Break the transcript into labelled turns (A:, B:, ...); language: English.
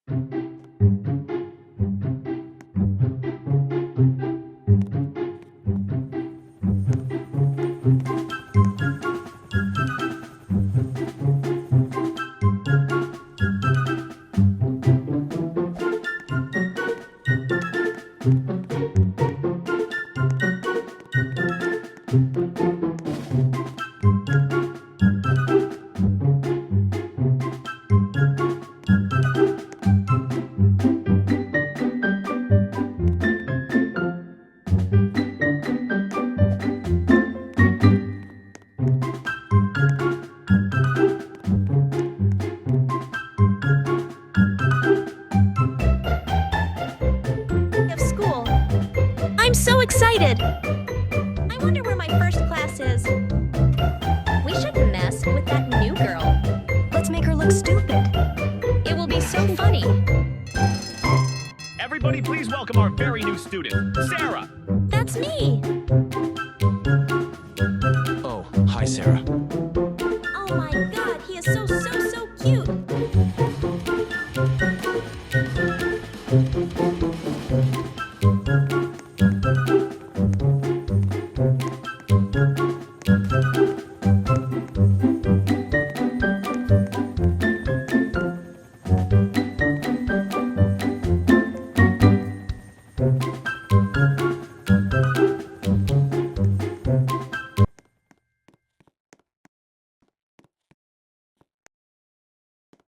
A: Of school. I'm so excited! I wonder where my first class is. We shouldn't mess with that new girl. Let's make her look stupid. It will be so funny.
B: Everybody, please welcome our very new student, Sarah.
A: That's me!
C: Oh, hi, Sarah.
A: Oh my god, he is so cute!